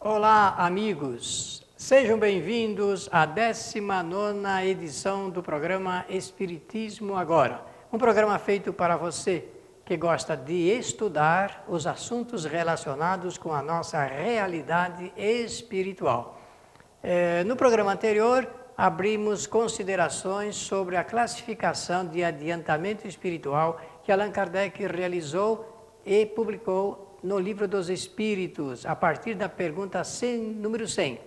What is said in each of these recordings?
Olá, amigos! Sejam bem-vindos à 19ª edição do programa Espiritismo Agora. Um programa feito para você que gosta de estudar os assuntos relacionados com a nossa realidade espiritual. No programa anterior, abrimos considerações sobre a classificação de adiantamento espiritual que Allan Kardec realizou e publicou no Livro dos Espíritos, a partir da pergunta número 100.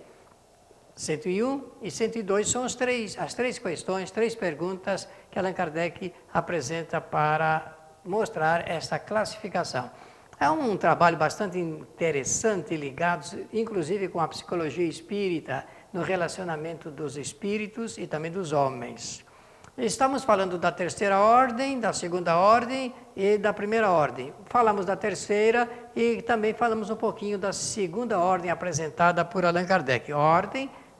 101 e 102 são as três questões, três perguntas que Allan Kardec apresenta para mostrar esta classificação. É um trabalho bastante interessante, ligado inclusive com a psicologia espírita, no relacionamento dos espíritos e também dos homens. Estamos falando da terceira ordem, da segunda ordem e da primeira ordem. Falamos da terceira e também falamos um pouquinho da segunda ordem apresentada por Allan Kardec.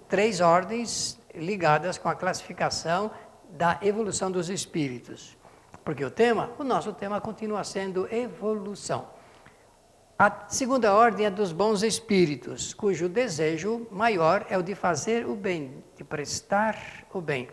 Três ordens ligadas com a classificação da evolução dos espíritos. Porque o nosso tema continua sendo evolução. A segunda ordem é dos bons espíritos, cujo desejo maior é o de fazer o bem, de prestar o bem.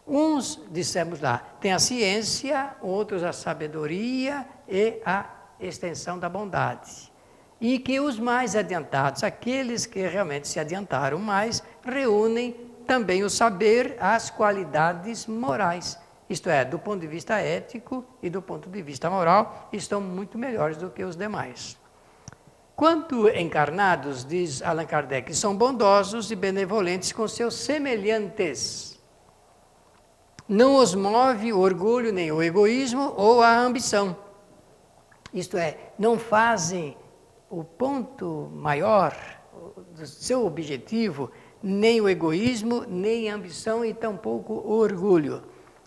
Uns, dissemos lá, têm a ciência, outros a sabedoria e a extensão da bondade. E que os mais adiantados, aqueles que realmente se adiantaram mais, reúnem também o saber, as qualidades morais. Isto é, do ponto de vista ético e do ponto de vista moral, estão muito melhores do que os demais. Quanto encarnados, diz Allan Kardec, são bondosos e benevolentes com seus semelhantes. Não os move o orgulho, nem o egoísmo ou a ambição. Isto é, não fazem o ponto maior do seu objetivo, nem o egoísmo, nem a ambição e tampouco o orgulho.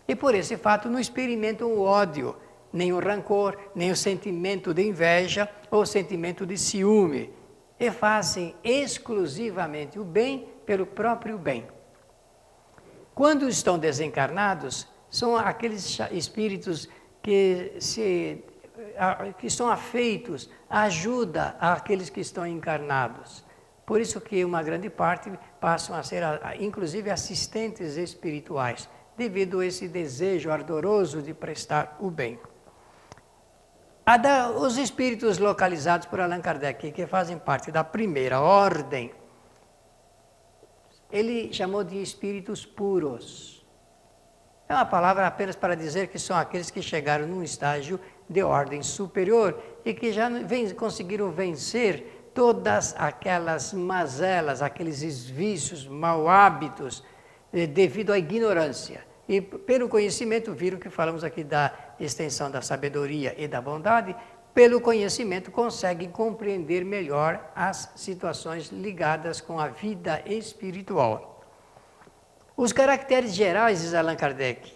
E por esse fato não experimentam o ódio, nem o rancor, nem o sentimento de inveja ou o sentimento de ciúme. E fazem exclusivamente o bem pelo próprio bem. Quando estão desencarnados, são aqueles espíritos que estão afeitos à ajuda àqueles que estão encarnados. Por isso que uma grande parte passam a ser, inclusive, assistentes espirituais, devido a esse desejo ardoroso de prestar o bem. Os espíritos localizados por Allan Kardec, que fazem parte da primeira ordem, ele chamou de espíritos puros. É uma palavra apenas para dizer que são aqueles que chegaram num estágio de ordem superior e que já conseguiram vencer todas aquelas mazelas, aqueles vícios, mau hábitos, devido à ignorância. E pelo conhecimento, viram que falamos aqui da extensão da sabedoria e da bondade, pelo conhecimento conseguem compreender melhor as situações ligadas com a vida espiritual. Os caracteres gerais, diz Allan Kardec,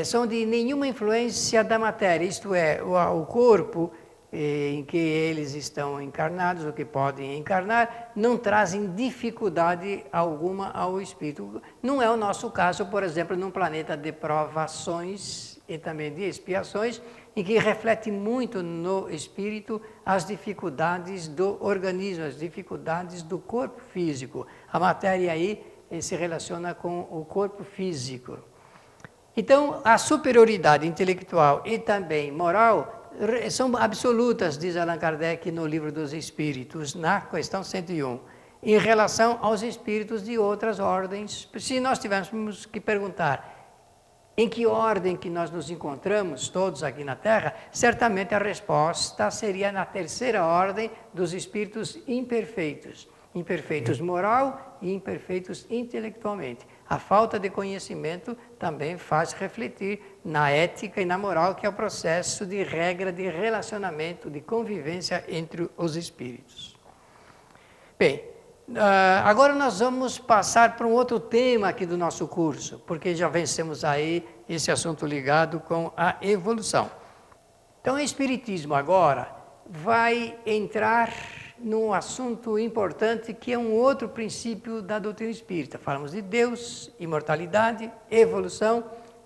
são de nenhuma influência da matéria, isto é, o corpo em que eles estão encarnados, o que podem encarnar, não trazem dificuldade alguma ao espírito. Não é o nosso caso, por exemplo, num planeta de provações e também de expiações, em que reflete muito no espírito as dificuldades do organismo, as dificuldades do corpo físico. A matéria aí se relaciona com o corpo físico. Então, a superioridade intelectual e também moral são absolutas, diz Allan Kardec no Livro dos Espíritos, na questão 101, em relação aos espíritos de outras ordens. Se nós tivéssemos que perguntar em que ordem que nós nos encontramos, todos aqui na Terra, certamente a resposta seria na terceira ordem dos espíritos imperfeitos. Imperfeitos moral e imperfeitos intelectualmente. A falta de conhecimento também faz refletir na ética e na moral, que é o processo de regra de relacionamento, de convivência entre os espíritos. Bem, agora nós vamos passar para um outro tema aqui do nosso curso, porque já vencemos aí esse assunto ligado com a evolução. Então, o Espiritismo agora vai entrar num assunto importante que é um outro princípio da doutrina espírita. Falamos de Deus, imortalidade, evolução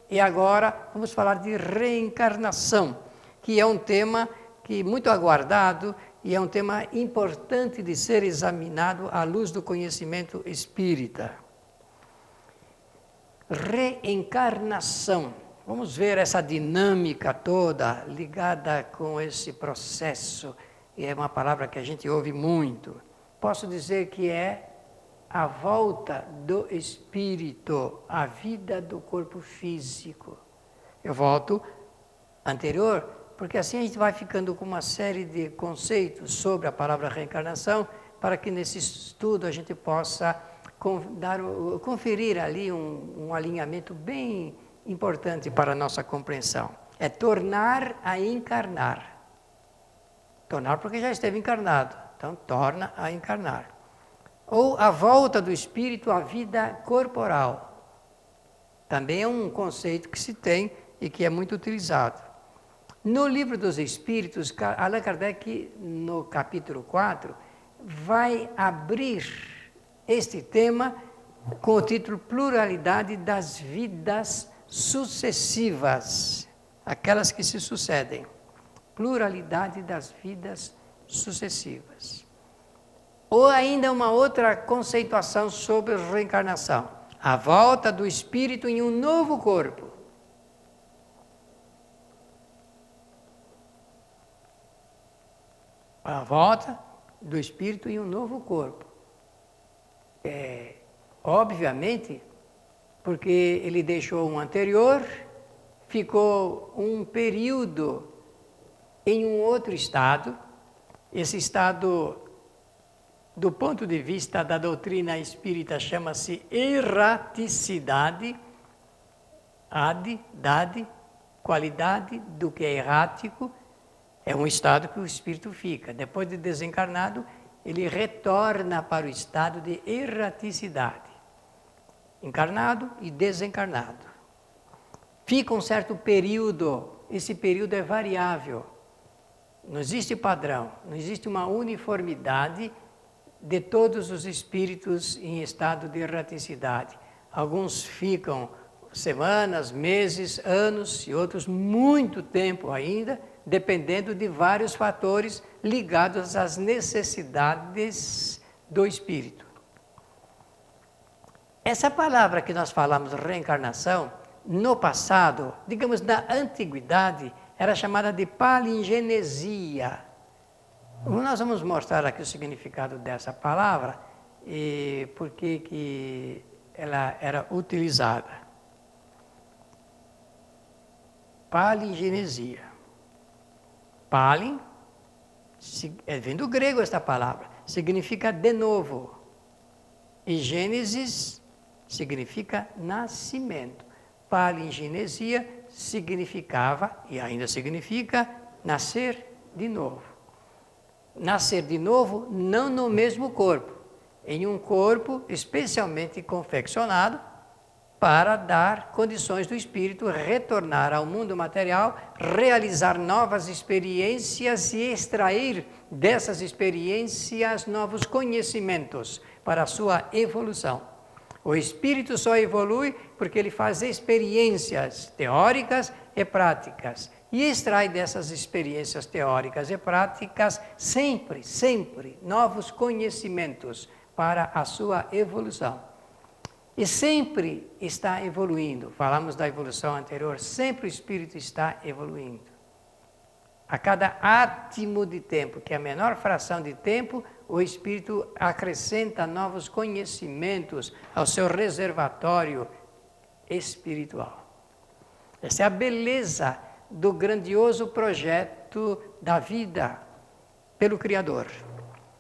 e agora vamos falar de reencarnação, que é um tema que muito aguardado e é um tema importante de ser examinado à luz do conhecimento espírita. Reencarnação. Vamos ver essa dinâmica toda ligada com esse processo. E é uma palavra que a gente ouve muito. Posso dizer que é a volta do espírito à vida do corpo físico. Eu volto anterior, porque assim a gente vai ficando com uma série de conceitos sobre a palavra reencarnação, para que nesse estudo a gente possa conferir ali um alinhamento bem importante para a nossa compreensão. É tornar a encarnar. Tornar porque já esteve encarnado, então torna a encarnar. Ou a volta do espírito à vida corporal. Também é um conceito que se tem e que é muito utilizado. No Livro dos Espíritos, Allan Kardec, no capítulo 4, vai abrir este tema com o título Pluralidade das Vidas Sucessivas, aquelas que se sucedem. Pluralidade das vidas sucessivas. Ou ainda uma outra conceituação sobre reencarnação. A volta do espírito em um novo corpo. A volta do espírito em um novo corpo. Obviamente, porque ele deixou um anterior, ficou um período em um outro estado. Esse estado, do ponto de vista da doutrina espírita, chama-se erraticidade, dade, qualidade do que é errático, é um estado que o espírito fica. Depois de desencarnado, ele retorna para o estado de erraticidade, encarnado e desencarnado. Fica um certo período, esse período é variável, não existe padrão, não existe uma uniformidade de todos os espíritos em estado de erraticidade. Alguns ficam semanas, meses, anos e outros muito tempo ainda, dependendo de vários fatores ligados às necessidades do espírito. Essa palavra que nós falamos, reencarnação, no passado, digamos na antiguidade, era chamada de palingenesia. Nós vamos mostrar aqui o significado dessa palavra e por que ela era utilizada. Palingenesia. Palin, vem do grego esta palavra, significa de novo. E Gênesis significa nascimento. Palingenesia significava, e ainda significa, nascer de novo. Nascer de novo não no mesmo corpo, em um corpo especialmente confeccionado para dar condições do espírito retornar ao mundo material, realizar novas experiências e extrair dessas experiências novos conhecimentos para a sua evolução. O espírito só evolui porque ele faz experiências teóricas e práticas e extrai dessas experiências teóricas e práticas sempre novos conhecimentos para a sua evolução. E sempre está evoluindo. Falamos da evolução anterior, sempre o espírito está evoluindo. A cada átimo de tempo, que é a menor fração de tempo, o espírito acrescenta novos conhecimentos ao seu reservatório espiritual. Essa é a beleza do grandioso projeto da vida pelo Criador.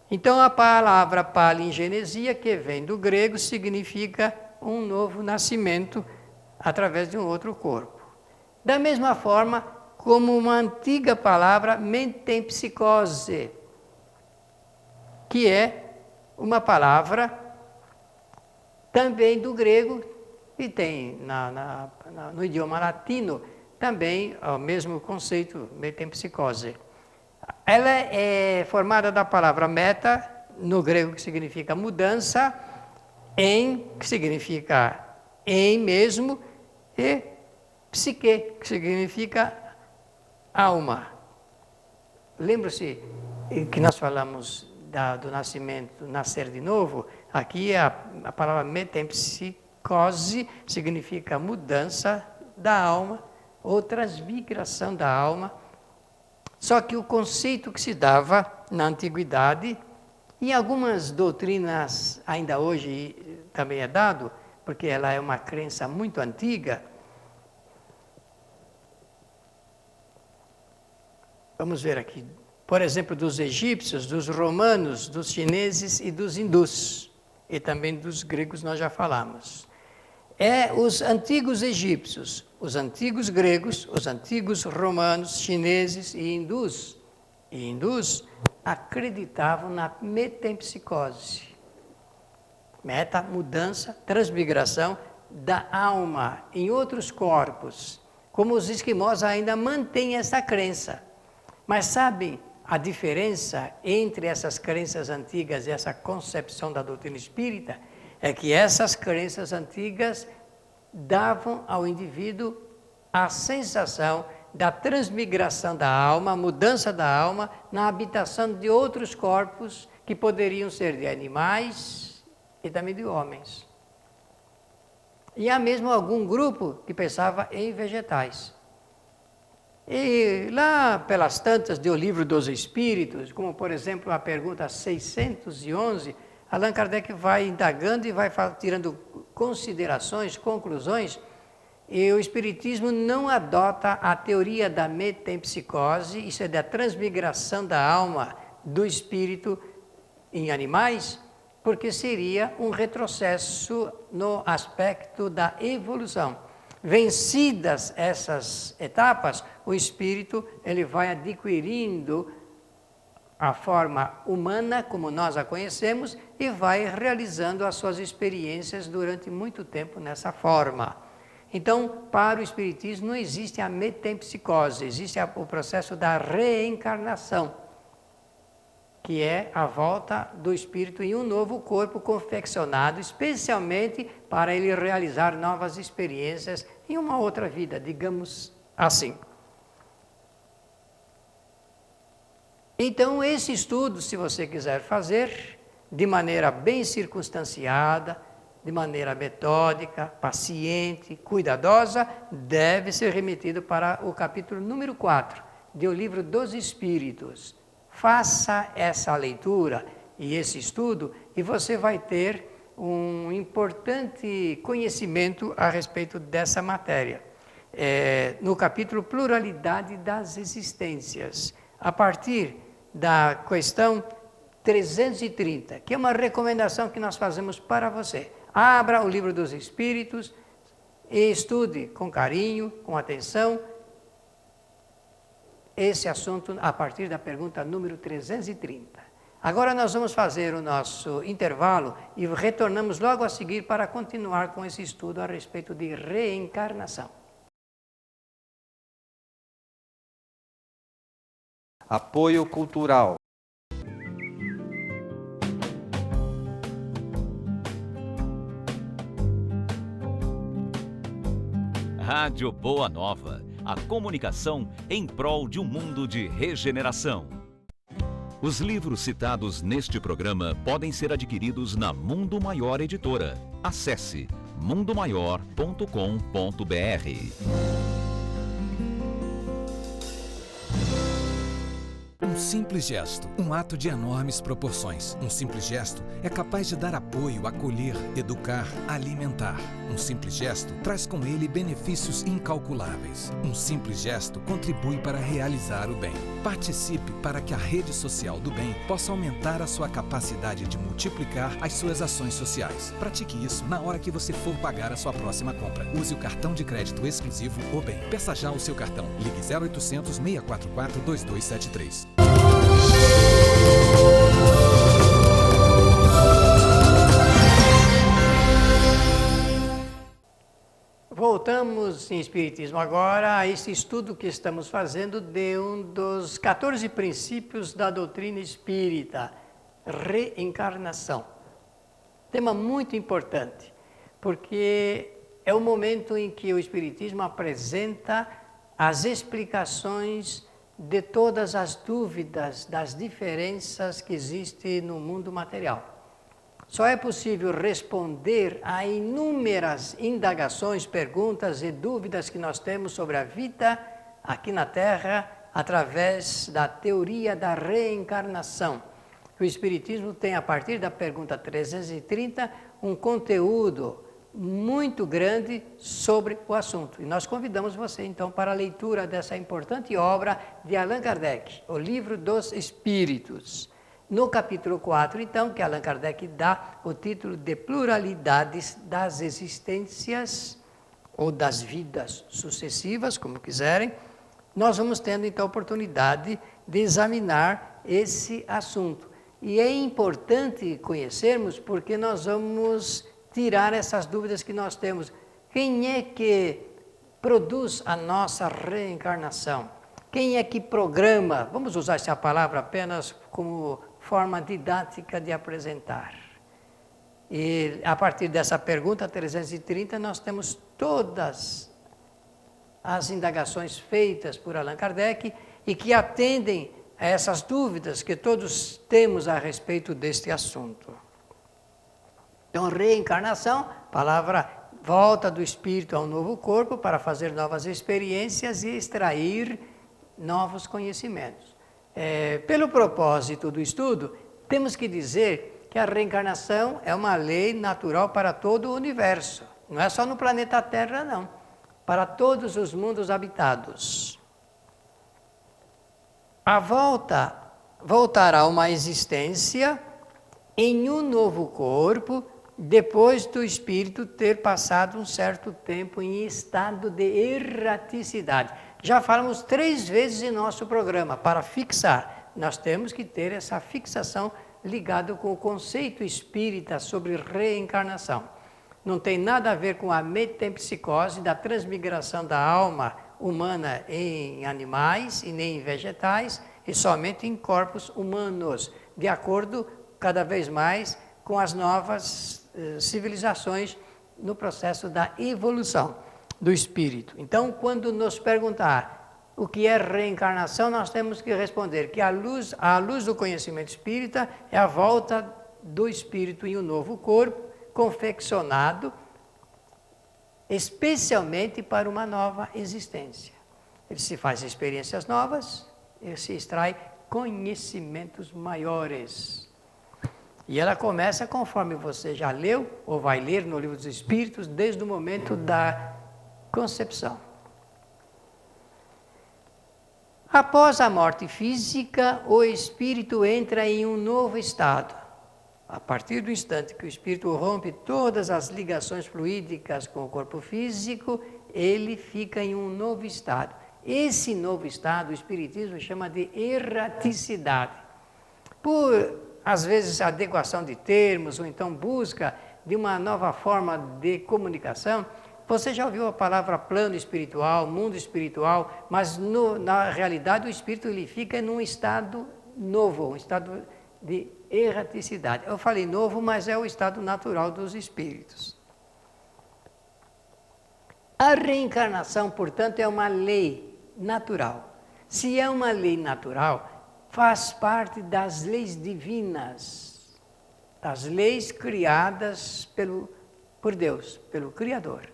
Então, a palavra palingenesia, que vem do grego, significa um novo nascimento através de um outro corpo. Da mesma forma como uma antiga palavra metempsicose, que é uma palavra também do grego e tem no idioma latino também o mesmo conceito, metempsicose. Ela é formada da palavra meta, no grego que significa mudança, em, que significa em mesmo, e psique, que significa alma. Lembra-se que nós falamos do nascimento, nascer de novo, aqui a palavra metempsicose significa mudança da alma ou transmigração da alma. Só que o conceito que se dava na antiguidade, em algumas doutrinas ainda hoje também é dado, porque ela é uma crença muito antiga. Vamos ver aqui. Por exemplo, dos egípcios, dos romanos, dos chineses e dos hindus. E também dos gregos nós já falamos. Os antigos egípcios, os antigos gregos, os antigos romanos, chineses e hindus acreditavam na metempsicose. Meta, mudança, transmigração da alma em outros corpos. Como os esquimós ainda mantêm essa crença. Mas sabem a diferença entre essas crenças antigas e essa concepção da doutrina espírita? É que essas crenças antigas davam ao indivíduo a sensação da transmigração da alma, a mudança da alma na habitação de outros corpos que poderiam ser de animais e também de homens. E há mesmo algum grupo que pensava em vegetais. E lá pelas tantas do Livro dos Espíritos, como por exemplo a pergunta 611, Allan Kardec vai indagando e vai tirando considerações, conclusões, e o Espiritismo não adota a teoria da metempsicose, isso é da transmigração da alma do espírito em animais, porque seria um retrocesso no aspecto da evolução. Vencidas essas etapas, o espírito ele vai adquirindo a forma humana, como nós a conhecemos, e vai realizando as suas experiências durante muito tempo nessa forma. Então, para o Espiritismo não existe a metempsicose, existe o processo da reencarnação, que é a volta do espírito em um novo corpo confeccionado, especialmente para ele realizar novas experiências em uma outra vida, digamos assim. Então, esse estudo, se você quiser fazer, de maneira bem circunstanciada, de maneira metódica, paciente, cuidadosa, deve ser remetido para o capítulo número 4 do Livro dos Espíritos. Faça essa leitura e esse estudo e você vai ter um importante conhecimento a respeito dessa matéria. No capítulo Pluralidade das Existências, a partir da questão 330, que é uma recomendação que nós fazemos para você. Abra o Livro dos Espíritos e estude com carinho, com atenção, esse assunto a partir da pergunta número 330. Agora nós vamos fazer o nosso intervalo e retornamos logo a seguir para continuar com esse estudo a respeito de reencarnação. Apoio cultural. Rádio Boa Nova, a comunicação em prol de um mundo de regeneração. Os livros citados neste programa podem ser adquiridos na Mundo Maior Editora. Acesse mundomaior.com.br. Um simples gesto, um ato de enormes proporções. Um simples gesto é capaz de dar apoio, acolher, educar, alimentar. Um simples gesto traz com ele benefícios incalculáveis. Um simples gesto contribui para realizar o bem. Participe para que a rede social do bem possa aumentar a sua capacidade de multiplicar as suas ações sociais. Pratique isso na hora que você for pagar a sua próxima compra. Use o cartão de crédito exclusivo O Bem. Peça já o seu cartão. Ligue 0800 644 2273. Voltamos em Espiritismo agora a esse estudo que estamos fazendo de um dos 14 princípios da doutrina espírita, reencarnação. Tema muito importante, porque é o momento em que o Espiritismo apresenta as explicações de todas as dúvidas das diferenças que existem no mundo material. Só é possível responder a inúmeras indagações, perguntas e dúvidas que nós temos sobre a vida aqui na Terra através da teoria da reencarnação. O Espiritismo tem, a partir da pergunta 330, um conteúdo muito grande sobre o assunto. E nós convidamos você, então, para a leitura dessa importante obra de Allan Kardec, O Livro dos Espíritos. No capítulo 4, então, que Allan Kardec dá o título de Pluralidades das Existências ou das Vidas Sucessivas, como quiserem, nós vamos tendo, então, a oportunidade de examinar esse assunto. E é importante conhecermos porque nós vamos tirar essas dúvidas que nós temos. Quem é que produz a nossa reencarnação? Quem é que programa? Vamos usar essa palavra apenas como forma didática de apresentar. E a partir dessa pergunta 330, nós temos todas as indagações feitas por Allan Kardec e que atendem a essas dúvidas que todos temos a respeito deste assunto. Então, reencarnação, palavra volta do espírito a um novo corpo para fazer novas experiências e extrair novos conhecimentos. Pelo propósito do estudo, temos que dizer que a reencarnação é uma lei natural para todo o universo. Não é só no planeta Terra, não. Para todos os mundos habitados. A voltará a uma existência em um novo corpo, depois do espírito ter passado um certo tempo em estado de erraticidade. Já falamos 3 vezes em nosso programa, para fixar. Nós temos que ter essa fixação ligada com o conceito espírita sobre reencarnação. Não tem nada a ver com a metempsicose da transmigração da alma humana em animais e nem em vegetais, e somente em corpos humanos, de acordo cada vez mais com as novas civilizações no processo da evolução do espírito. Então, quando nos perguntar o que é reencarnação, nós temos que responder que à luz do conhecimento espírita é a volta do espírito em um novo corpo, confeccionado especialmente para uma nova existência. Ele se faz experiências novas, ele se extrai conhecimentos maiores. E ela começa conforme você já leu ou vai ler no Livro dos Espíritos, desde o momento da concepção. Após a morte física, o espírito entra em um novo estado. A partir do instante que o espírito rompe todas as ligações fluídicas com o corpo físico, ele fica em um novo estado. Esse novo estado, o espiritismo chama de erraticidade. Por, às vezes, adequação de termos, ou então busca de uma nova forma de comunicação. Você já ouviu a palavra plano espiritual, mundo espiritual, mas na realidade o espírito ele fica num estado novo, um estado de erraticidade. Eu falei novo, mas é o estado natural dos espíritos. A reencarnação, portanto, é uma lei natural. Se é uma lei natural, faz parte das leis divinas, das leis criadas por Deus, pelo Criador.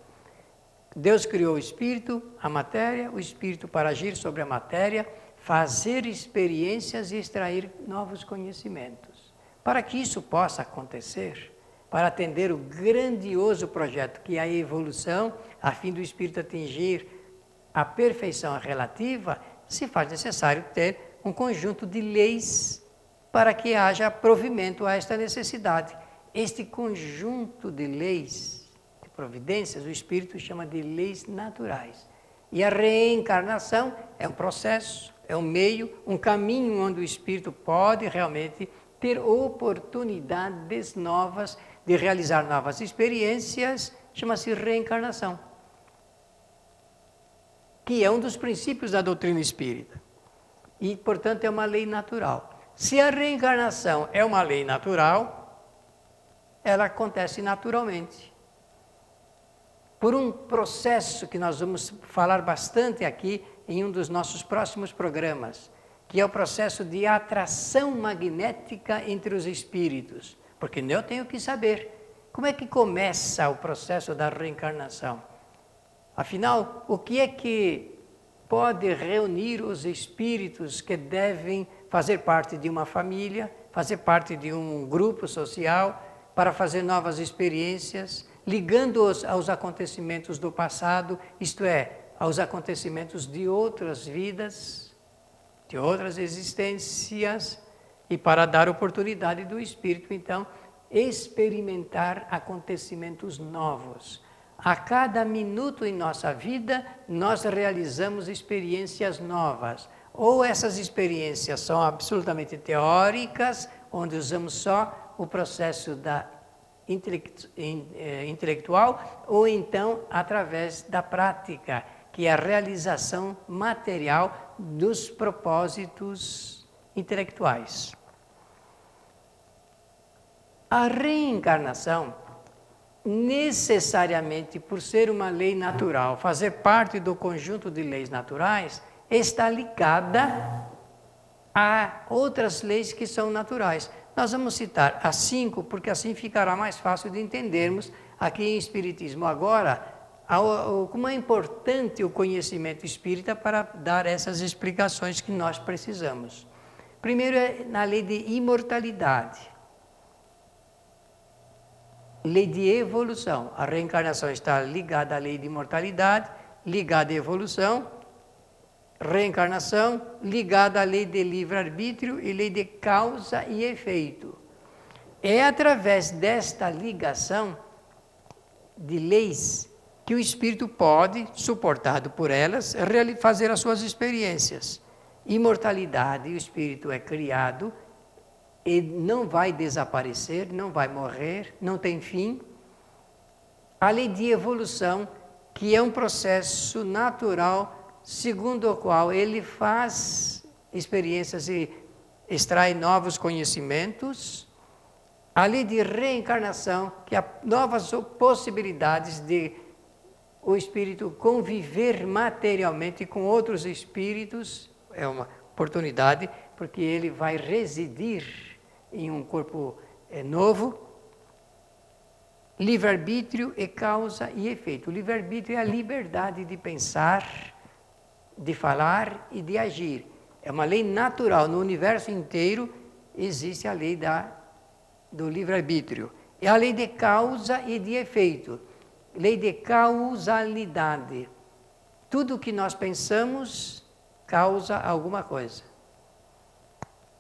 Deus criou o espírito, a matéria, o espírito para agir sobre a matéria, fazer experiências e extrair novos conhecimentos. Para que isso possa acontecer, para atender o grandioso projeto que é a evolução, a fim do espírito atingir a perfeição relativa, se faz necessário ter um conjunto de leis para que haja provimento a esta necessidade. Este conjunto de leis, de providências, o espírito chama de leis naturais. E a reencarnação é um processo, é um meio, um caminho onde o espírito pode realmente ter oportunidades novas de realizar novas experiências, chama-se reencarnação, que é um dos princípios da doutrina espírita. E, portanto, é uma lei natural. Se a reencarnação é uma lei natural, ela acontece naturalmente. Por um processo que nós vamos falar bastante aqui, em um dos nossos próximos programas, que é o processo de atração magnética entre os espíritos. Porque eu tenho que saber como é que começa o processo da reencarnação. Afinal, o que é que pode reunir os espíritos que devem fazer parte de uma família, fazer parte de um grupo social, para fazer novas experiências, ligando-os aos acontecimentos do passado, isto é, aos acontecimentos de outras vidas, de outras existências, e para dar oportunidade do espírito, então, experimentar acontecimentos novos. A cada minuto em nossa vida, nós realizamos experiências novas. Ou essas experiências são absolutamente teóricas, onde usamos só o processo da intelectual, ou então através da prática, que é a realização material dos propósitos intelectuais. A reencarnação, necessariamente por ser uma lei natural, fazer parte do conjunto de leis naturais, está ligada a outras leis que são naturais. Nós vamos citar as 5, porque assim ficará mais fácil de entendermos aqui em Espiritismo Agora, como é importante o conhecimento espírita para dar essas explicações que nós precisamos. Primeiro é na lei de imortalidade. Lei de evolução. A reencarnação está ligada à lei de imortalidade, ligada à evolução. Reencarnação ligada à lei de livre-arbítrio e lei de causa e efeito. É através desta ligação de leis que o espírito pode, suportado por elas, fazer as suas experiências. Imortalidade, o espírito é criado e não vai desaparecer, não vai morrer, não tem fim. A lei de evolução, que é um processo natural, segundo o qual ele faz experiências e extrai novos conhecimentos. A lei de reencarnação, que há novas possibilidades de o espírito conviver materialmente com outros espíritos, é uma oportunidade, porque ele vai residir em um corpo novo. Livre-arbítrio é causa e efeito. O livre-arbítrio é a liberdade de pensar, de falar e de agir. É uma lei natural. No universo inteiro existe a lei do livre-arbítrio. É a lei de causa e de efeito. Lei de causalidade. Tudo que nós pensamos causa alguma coisa.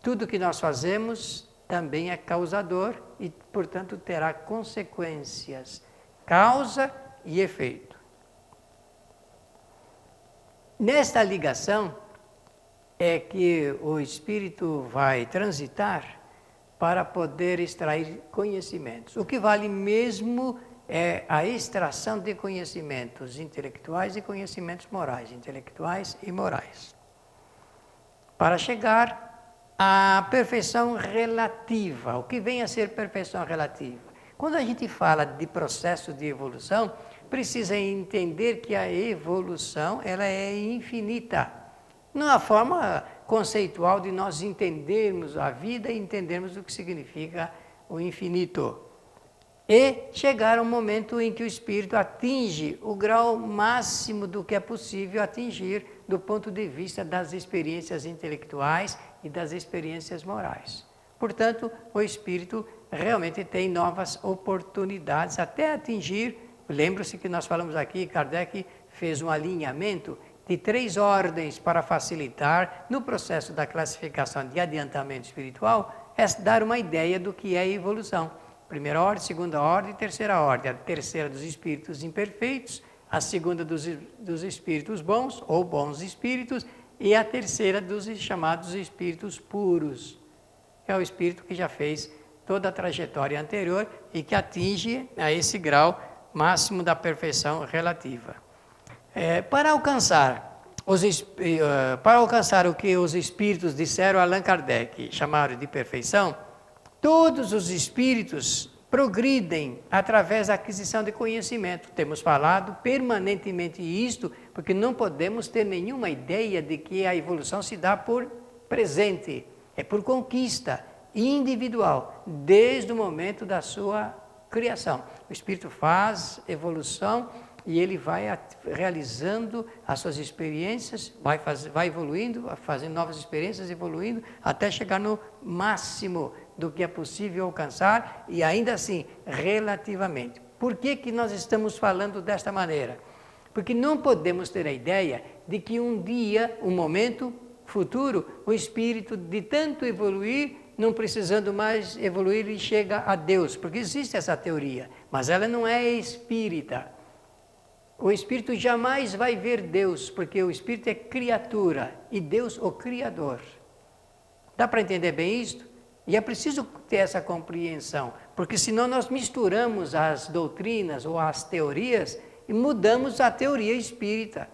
Tudo que nós fazemos também é causador e, portanto, terá consequências. Causa e efeito. Nesta ligação é que o espírito vai transitar para poder extrair conhecimentos. O que vale mesmo é a extração de conhecimentos intelectuais e conhecimentos morais, intelectuais e morais, para chegar à perfeição relativa. O que vem a ser perfeição relativa? Quando a gente fala de processo de evolução, precisa entender que a evolução ela é infinita. Não há forma conceitual de nós entendermos a vida e entendermos o que significa o infinito. E chegar ao momento em que o espírito atinge o grau máximo do que é possível atingir do ponto de vista das experiências intelectuais e das experiências morais. Portanto, o espírito realmente tem novas oportunidades até atingir. Lembre-se que nós falamos aqui, Kardec fez um alinhamento de 3 ordens para facilitar no processo da classificação de adiantamento espiritual, é dar uma ideia do que é a evolução. Primeira ordem, segunda ordem e terceira ordem. A terceira dos espíritos imperfeitos, a segunda dos espíritos bons ou bons espíritos e a terceira dos chamados espíritos puros. É o espírito que já fez toda a trajetória anterior e que atinge a esse grau máximo da perfeição relativa. Para alcançar o que os espíritos disseram a Allan Kardec, chamaram de perfeição, todos os espíritos progridem através da aquisição de conhecimento. Temos falado permanentemente isto, porque não podemos ter nenhuma ideia de que a evolução se dá por presente, é por conquista individual, desde o momento da sua criação. O Espírito faz evolução e ele vai realizando as suas experiências, vai evoluindo, fazendo novas experiências, evoluindo, até chegar no máximo do que é possível alcançar, e ainda assim, relativamente. Por que nós estamos falando desta maneira? Porque não podemos ter a ideia de que um dia, um momento futuro, o Espírito, de tanto evoluir, não precisando mais evoluir, ele chega a Deus, porque existe essa teoria, mas ela não é espírita. O Espírito jamais vai ver Deus, porque o Espírito é criatura e Deus o Criador. Dá para entender bem isto? E é preciso ter essa compreensão, porque senão nós misturamos as doutrinas ou as teorias e mudamos a teoria espírita.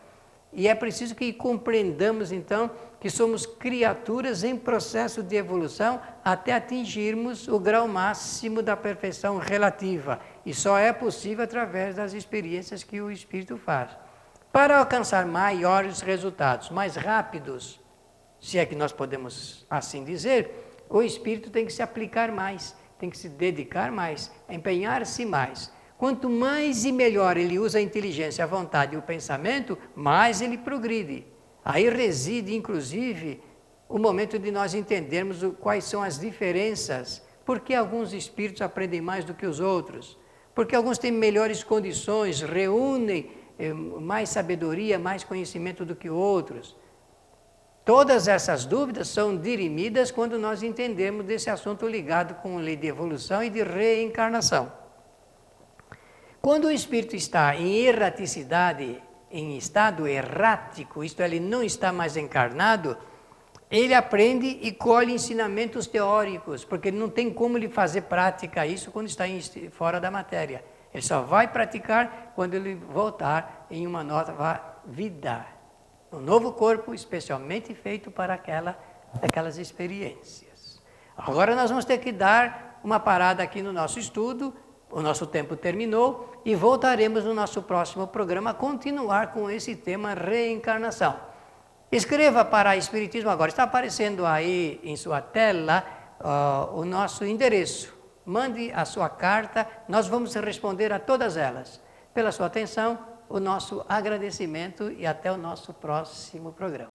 E é preciso que compreendamos então que somos criaturas em processo de evolução até atingirmos o grau máximo da perfeição relativa. E só é possível através das experiências que o Espírito faz. Para alcançar maiores resultados, mais rápidos, se é que nós podemos assim dizer, o Espírito tem que se aplicar mais, tem que se dedicar mais, empenhar-se mais. Quanto mais e melhor ele usa a inteligência, a vontade e o pensamento, mais ele progride. Aí reside, inclusive, o momento de nós entendermos quais são as diferenças. Por que alguns espíritos aprendem mais do que os outros? Porque alguns têm melhores condições, reúnem mais sabedoria, mais conhecimento do que outros. Todas essas dúvidas são dirimidas quando nós entendemos desse assunto ligado com a lei de evolução e de reencarnação. Quando o espírito está em erraticidade, em estado errático, isto é, ele não está mais encarnado, ele aprende e colhe ensinamentos teóricos, porque ele não tem como ele fazer prática isso quando está fora da matéria. Ele só vai praticar quando ele voltar em uma nova vida, um novo corpo especialmente feito para aquelas experiências. Agora nós vamos ter que dar uma parada aqui no nosso estudo. O nosso tempo terminou e voltaremos no nosso próximo programa a continuar com esse tema reencarnação. Escreva para Espiritismo Agora. Está aparecendo aí em sua tela o nosso endereço. Mande a sua carta, nós vamos responder a todas elas. Pela sua atenção, o nosso agradecimento e até o nosso próximo programa.